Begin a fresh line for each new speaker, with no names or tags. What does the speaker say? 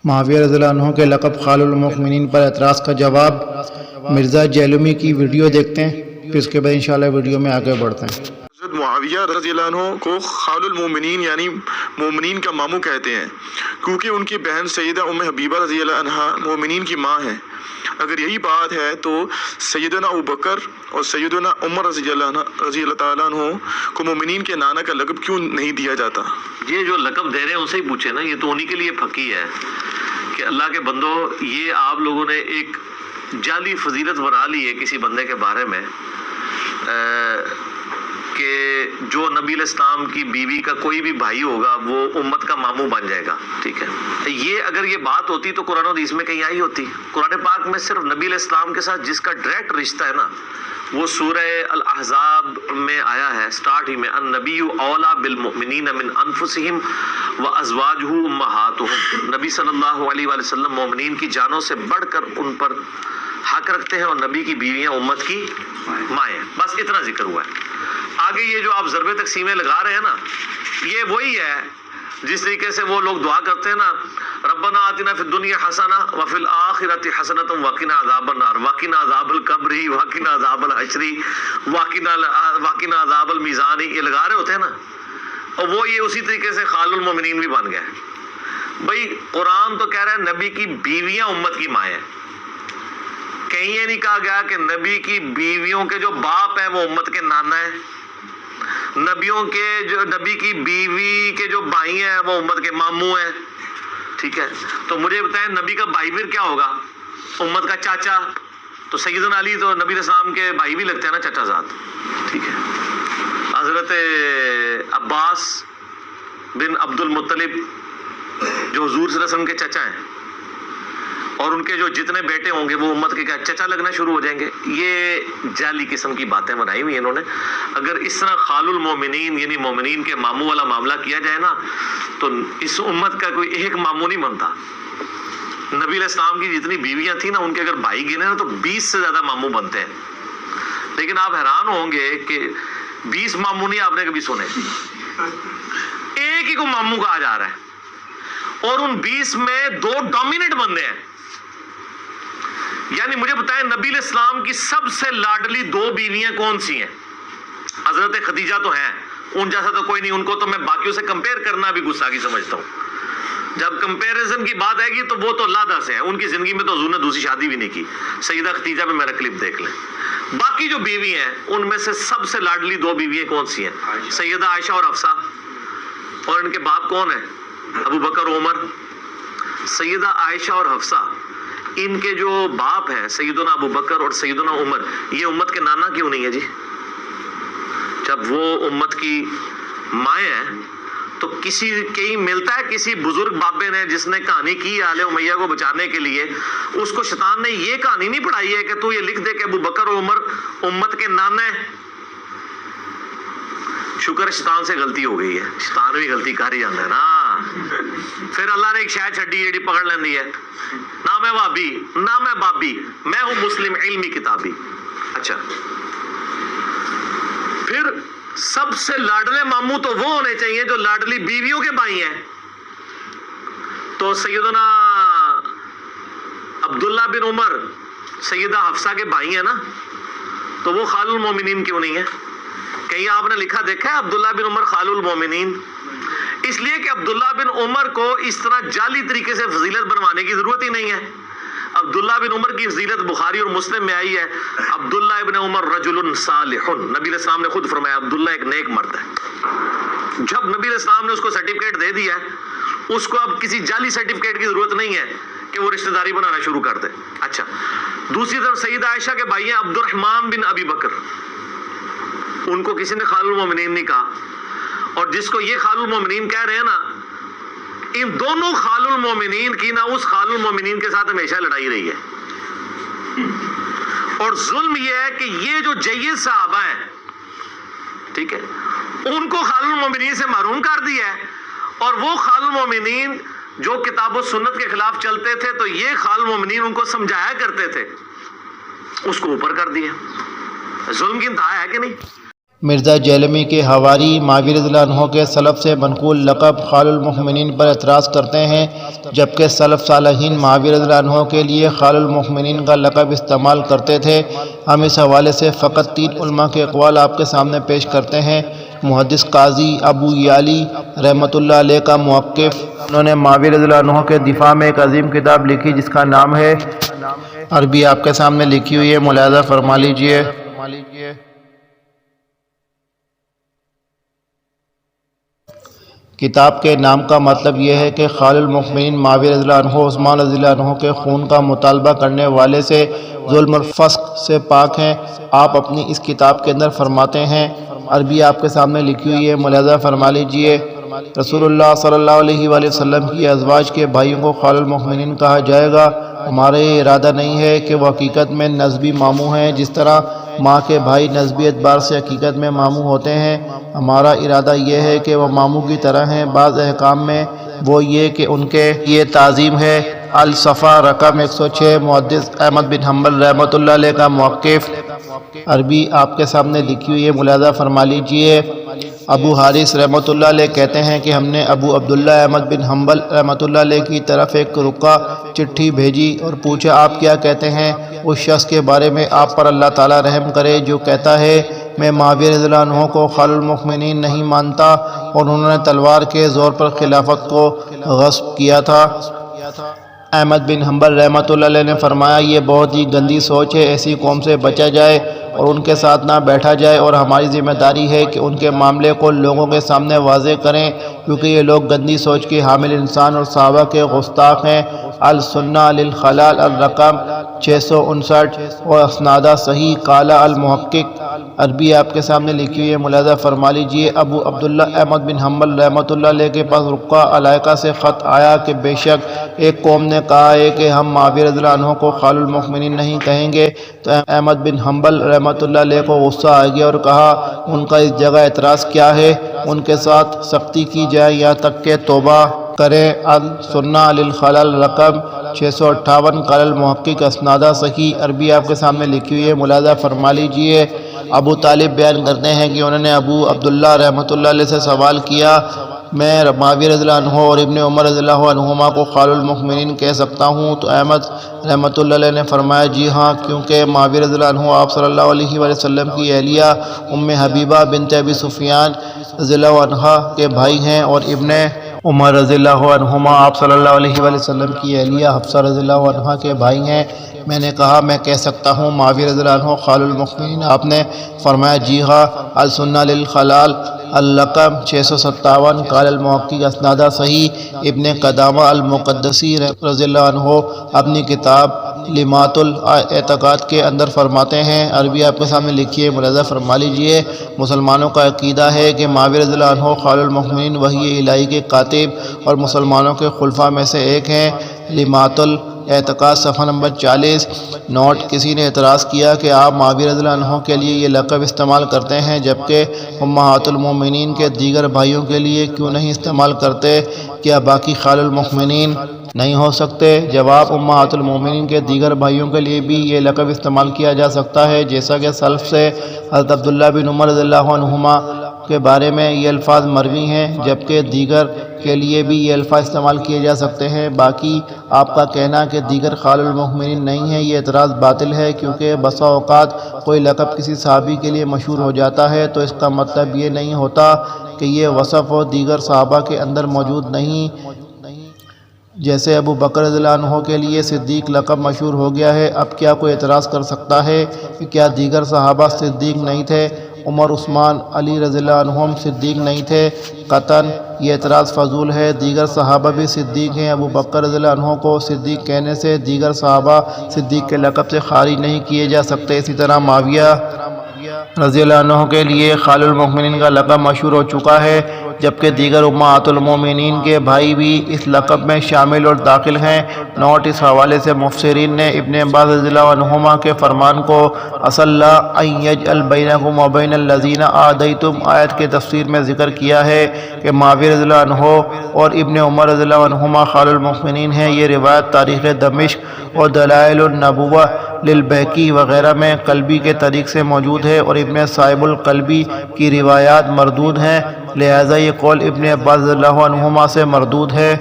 معاویہ رضی اللہ عنہ کے لقب خال المؤمنین پر اعتراض کا جواب مرزا جیلمی کی ویڈیو دیکھتے ہیں، پھر اس کے بعد انشاءاللہ ویڈیو میں آگے بڑھتے ہیں۔
حضرت معاویہ رضی اللہ عنہ کو خال المومنین یعنی مومنین کا ماموں کہتے ہیں، کیونکہ ان کی بہن سیدہ ام حبیبہ رضی اللہ عنہ مومنین کی ماں ہیں۔ اگر یہی بات ہے تو سیدنا ابوبکر اور سیدنا عمر رضی اللہ تعالیٰ عنہ کو مومنین کے نانا کا لقب کیوں نہیں دیا جاتا؟
یہ جو لقب دے رہے ہیں ان سے ہی پوچھے نا، یہ تو انہی کے لیے پھکی ہے کہ اللہ کے بندو، یہ آپ لوگوں نے ایک جعلی فضیلت بنا لی ہے کسی بندے کے بارے میں کہ جو نبی علیہ السلام کی بیوی کا کوئی بھی بھائی ہوگا وہ امت کا ماموں بن جائے گا، ٹھیک ہے۔ یہ اگر یہ بات ہوتی تو قرآن و حدیث میں کہیں آئی ہوتی؟ قرآن پاک میں صرف نبی علیہ السلام کے ساتھ جس کا ڈائریکٹ رشتہ ہے نا، وہ سورہ الاحزاب میں آیا ہے سٹارٹ ہی میں، النبی اولا بالمؤمنین من انفسہم وازواجہ امہاتہم، نبی صلی اللہ علیہ وآلہ وسلم مومنین کی جانوں سے بڑھ کر ان پر حق رکھتے ہیں، اور نبی کی بیویاں امت کی مائیں، بس اتنا ذکر ہوا ہے۔ آگے یہ جو آپ ضرب تقسیمیں لگا رہے ہیں نا، یہ وہی ہے جس طریقے سے وہ لوگ دعا کرتے ہیں نا، ربنا آتنا فی الدنیا حسنہ وفی الآخرۃ حسنۃ وقنا عذاب النار وقنا عذاب القبر وقنا عذاب الحشر وقنا عذاب المیزان، یہ لگا رہے ہوتے ہیں نا، اور وہ یہ اسی طریقے سے خال المومنین بھی بن گئے۔ بھائی قرآن تو کہہ رہا ہے نبی کی بیویاں امت کی مائیں ہیں، کہیں یہ نہیں کہا گیا کہ نبی کی بیویوں کے جو باپ ہیں وہ امت کے نانا ہیں، نبی کی بیوی کے جو بھائی ہیں وہ امت کے ماموں ہیں، ٹھیک ہے۔ تو مجھے بتائیں نبی کا بھائی پھر کیا ہوگا؟ امت کا چاچا۔ تو سیدنا علی تو نبی علیہ السلام کے بھائی بھی لگتے ہیں نا، چچا زاد، ٹھیک ہے۔ حضرت عباس بن عبد المطلب جو حضور صلی اللہ علیہ وسلم کے چچا ہیں، اور ان کے جو جتنے بیٹے ہوں گے وہ امت کے کیا چچا لگنا شروع ہو جائیں گے؟ یہ جعلی قسم کی باتیں بنائی ہوئی ہیں انہوں نے۔ اگر اس طرح خال المومنین یعنی مومنین کے ماموں والا معاملہ کیا جائے نا تو اس امت کا کوئی ایک ماموں نہیں بنتا۔ نبی علیہ السلام کی جتنی بیویاں تھیں نا، ان کے اگر بھائی گنے نا تو 20 سے زیادہ ماموں بنتے ہیں۔ لیکن آپ حیران ہوں گے کہ 20 ماموں نہیں آپ نے کبھی سنے، ایک ہی کو ماموں کہا جا رہا ہے، اور ان 20 میں 2 ڈومیننٹ بندے ہیں۔ یعنی مجھے بتائیں نبی علیہ السلام کی سب سے لاڈلی 2 بیویاں کون سی ہیں؟ حضرت خدیجہ تو ہیں، ان جیسا تو کوئی نہیں، ان کو تو میں باقیوں سے کمپیئر کرنا بھی گستاخی سمجھتا ہوں۔ جب کمپیریزن کی بات آئے گی تو وہ تو اللہ سے ہیں، ان کی زندگی میں تو حضور نے دوسری شادی بھی نہیں کی۔ سیدہ خدیجہ میں میرا کلپ دیکھ لیں۔ باقی جو بیوی ہیں ان میں سے سب سے لاڈلی 2 بیویاں کون سی ہیں؟ سیدہ عائشہ اور حفصہ، اور ان کے باپ کون ہیں؟ ابو بکر و عمر۔ سیدہ عائشہ اور حفصہ، ان کے جو باپ ہیں سیدنا ابو بکر اور سیدنا عمر، یہ امت کے نانا کیوں نہیں ہے جی؟ جب وہ امت کی مائیں ہیں تو کہیں ملتا ہے کسی بزرگ بابے نے جس نے کہانی کی آل امیہ کو بچانے کے لیے، اس کو شیطان نے یہ کہانی نہیں پڑھائی ہے کہ تو یہ لکھ دے کہ ابو بکر اور عمر امت کے نانا ہیں؟ شکر ہے شیطان سے غلطی ہو گئی ہے، شیطان بھی غلطی کر ہی جاتا ہے نا۔ پھر اللہ نے ایک شاید چھڈی جیڑی پکڑ لیندی ہے، نہ میں وابی نہ میں بابی، میں ہوں مسلم علمی کتابی۔ اچھا، پھر سب سے لاڈلے ماموں تو وہ ہونے چاہیے جو لاڈلی بیویوں کے بھائی ہیں۔ تو سیدنا عبداللہ بن عمر سیدہ حفصہ کے بھائی ہیں نا، تو وہ خال المومنین کیوں نہیں ہے؟ کہیں آپ نے لکھا دیکھا ہے عبداللہ بن عمر خال المومنین؟ اس لیے کہ عبداللہ بن عمر کو اس طرح جعلی طریقے سے فضیلت بنوانے کی ضرورت ہی نہیں ہے۔ عبداللہ بن عمر کی فضیلت بخاری اور مسلم میں آئی ہے، عبداللہ ابن عمر رجل صالح، نبی علیہ السلام نے خود فرمایا عبداللہ ایک نیک مرد ہے۔ جب نبی علیہ السلام نے اس کو سرٹیفکیٹ دے دیا ہے، اس کو اب کسی جعلی سرٹیفکیٹ کی ضرورت نہیں ہے کہ وہ رشتہ داری بنانا شروع کر دے۔ اچھا، دوسری طرف سیدہ عائشہ کے بھائی ہیں عبد الرحمن بن ابی بکر، ان کو کسی نے خال المومنین نہیں کہا، اور جس کو یہ خال المومنین کہہ رہے ہیں نا، ان دونوں خال المومنین کی نہ اس خال المومنین کے ساتھ ہمیشہ لڑائی رہی ہے۔ اور ظلم یہ ہے کہ یہ جو جید صحابہ ہیں، ٹھیک ہے، ان کو خال المومنین سے محروم کر دیا ہے، اور وہ خال المومنین جو کتاب و سنت کے خلاف چلتے تھے تو یہ خال المومنین ان کو سمجھایا کرتے تھے، اس کو اوپر کر دیا۔ ظلم کی انتہا ہے کہ نہیں؟
مرزا جیلمی کے حواری معاویہ رضی اللہ عنہ کے سلف سے منقول لقب خال المؤمنین پر اعتراض کرتے ہیں، جبکہ سلف صالحین معاویہ رضی اللہ عنہ کے لیے خال المؤمنین کا لقب استعمال کرتے تھے۔ ہم اس حوالے سے فقط 3 علماء کے اقوال آپ کے سامنے پیش کرتے ہیں۔ محدث قاضی ابو یعلی رحمۃ اللہ علیہ کا موقف، انہوں نے معاویہ رضی اللہ عنہ کے دفاع میں ایک عظیم کتاب لکھی جس کا نام ہے، عربی آپ کے سامنے لکھی ہوئی ہے، ملاحظہ فرما لیجئے۔ کتاب کے نام کا مطلب یہ ہے کہ خال المؤمنین معاویہ رضی اللہ عنہ عثمان رضی اللہ عنہ کے خون کا مطالبہ کرنے والے سے ظلم اور فسق سے پاک ہیں۔ آپ اپنی اس کتاب کے اندر فرماتے ہیں، عربی آپ کے سامنے لکھی ہوئی ہے، ملاحظہ فرما لیجئے۔ رسول اللہ صلی اللہ علیہ وآلہ وسلم کی ازواج کے بھائیوں کو خال المؤمنین کہا جائے گا۔ ہمارا یہ ارادہ نہیں ہے کہ وہ حقیقت میں نسبی ماموں ہیں، جس طرح ماں کے بھائی نسبی اعتبار سے حقیقت میں ماموں ہوتے ہیں۔ ہمارا ارادہ یہ ہے کہ وہ ماموں کی طرح ہیں۔ بعض احکام میں وہ یہ کہ ان کے یہ تعظیم ہے۔ الصفا رقم 106 محدث احمد بن حنبل رحمۃ اللہ علیہ کا موقف، عربی آپ کے سامنے لکھی ہوئی ہے، ملاحظہ فرما لیجئے۔ ابو حارث رحمۃ اللہ علیہ کہتے ہیں کہ ہم نے ابو عبداللہ احمد بن حنبل رحمۃ اللہ علیہ کی طرف ایک رکا چٹھی بھیجی اور پوچھا آپ کیا کہتے ہیں اس شخص کے بارے میں، آپ پر اللہ تعالیٰ رحم کرے، جو کہتا ہے میں معاویہ رضی اللہ عنہ کو خال المؤمنین نہیں مانتا اور انہوں نے تلوار کے زور پر خلافت کو غصب کیا تھا۔ احمد بن حنبل رحمۃ اللہ علیہ نے فرمایا یہ بہت ہی گندی سوچ ہے، ایسی قوم سے بچا جائے اور ان کے ساتھ نہ بیٹھا جائے، اور ہماری ذمہ داری ہے کہ ان کے معاملے کو لوگوں کے سامنے واضح کریں، کیونکہ یہ لوگ گندی سوچ کے حامل انسان اور صحابہ کے گستاخ ہیں۔ السنہ للخلال الرقم 659 اور اسنادہ صحیح قال المحقق، عربی آپ کے سامنے لکھی ہوئی ہے، ملاحظہ فرما لیجئے۔ ابو عبداللہ احمد بن حنبل رحمۃ اللہ علیہ کے پاس رقہ علائقہ سے خط آیا کہ بے شک ایک قوم نے کہا ہے کہ ہم معاویہ رضی اللہ عنہ کو خال المؤمنین نہیں کہیں گے، تو احمد بن حنبل رحمۃ اللہ علیہ کو غصہ آ گیا اور کہا ان کا اس جگہ اعتراض کیا ہے، ان کے ساتھ سختی کی جائے یہاں تک کہ توبہ کریں۔ السنہ للخلال رقم 658 قال المحقق اسنادہ صحیح، عربی آپ کے سامنے لکھی ہوئی ہے، ملاحظہ فرما لیجئے۔ ابو طالب بیان کرتے ہیں کہ انہوں نے ابو عبداللہ رحمۃ اللہ علیہ سے سوال کیا میں معاویہ رضی اللہ عنہ اور ابن عمر رضی اللہ عنہما کو خال المؤمنین کہہ سکتا ہوں، تو احمد رحمۃ اللہ علیہ نے فرمایا جی ہاں، کیونکہ معاویہ رضی اللہ عنہ آپ صلی اللہ علیہ وآلہ وسلم کی اہلیہ ام حبیبہ بنت ابی سفیان رضی اللہ عنہ کے بھائی ہیں، اور ابن عمر رضی اللہ عنہما آپ صلی اللہ علیہ وآلہ وسلم کی اہلیہ حفصہ رضی اللہ عنہ کے بھائی ہیں۔ میں نے کہا میں کہہ سکتا ہوں معاویہ رضی اللہ عنہ خال المؤمنین، آپ نے فرمایا جی ہاں۔ السنہ للخلال الرقم 657 قال المحقق اسنادہ صحیح، ابن قدامہ المقدسی رضی اللہ عنہ اپنی کتاب لمات الاعتقاد کے اندر فرماتے ہیں، عربی آپ کے سامنے لکھیے، ملاحظہ فرما لیجئے۔ مسلمانوں کا عقیدہ ہے کہ معاویہ رضی اللہ عنہ خال المؤمنین وحی الہی کے کاتب اور مسلمانوں کے خلفاء میں سے ایک ہیں۔ لمات اعتقاد صفحہ نمبر 40 نوٹ، کسی نے اعتراض کیا کہ آپ معاویہ رضی اللہ عنہ کے لیے یہ لقب استعمال کرتے ہیں جبکہ امہات المومنین کے دیگر بھائیوں کے لیے کیوں نہیں استعمال کرتے؟ کیا باقی خال المؤمنین نہیں ہو سکتے؟ جواب، امہات المومنین کے دیگر بھائیوں کے لیے بھی یہ لقب استعمال کیا جا سکتا ہے، جیسا کہ سلف سے حضرت عبداللہ بن عمر رضی اللہ عنہما کے بارے میں یہ الفاظ مروی ہیں، جبکہ دیگر کے لیے بھی یہ الفاظ استعمال کیے جا سکتے ہیں۔ باقی آپ کا کہنا کہ دیگر خال المؤمنین نہیں ہیں، یہ اعتراض باطل ہے، کیونکہ بسا اوقات کوئی لقب کسی صحابی کے لیے مشہور ہو جاتا ہے تو اس کا مطلب یہ نہیں ہوتا کہ یہ وصف و دیگر صحابہ کے اندر موجود نہیں۔ جیسے ابو بکر رضی اللہ عنہ کے لیے صدیق لقب مشہور ہو گیا ہے، اب کیا کوئی اعتراض کر سکتا ہے کہ کیا دیگر صحابہ صدیق نہیں تھے؟ عمر، عثمان، علی رضی اللہ عنہم صدیق نہیں تھے؟ قطعاً یہ اعتراض فضول ہے، دیگر صحابہ بھی صدیق ہیں۔ ابو بکر رضی اللہ عنہ کو صدیق کہنے سے دیگر صحابہ صدیق کے لقب سے خارج نہیں کیے جا سکتے۔ اسی طرح معاویہ رضی اللہ عنہ کے لیے خال المؤمنین کا لقب مشہور ہو چکا ہے، جبکہ دیگر امہات المومنین کے بھائی بھی اس لقب میں شامل اور داخل ہیں۔ نوٹ: اس حوالے سے مفسرین نے ابن عباس رضی اللہ عنہما کے فرمان کو عسى الله ان يجعل بينكم وبين الذين عاديتم آیت کے تفسیر میں ذکر کیا ہے کہ معاویہ رضی اللہ عنہ اور ابن عمر رضی اللہ عنہما خال المؤمنین ہیں۔ یہ روایت تاریخ دمشق اور دلائل النبوہ للبیہقی وغیرہ میں قلبی کے طریق سے موجود ہے اور ابن صائب القلبی کی روایات مردود ہیں، لہذا یہ قول ابن عباس رضی اللہ عنہما سے مردود ہے۔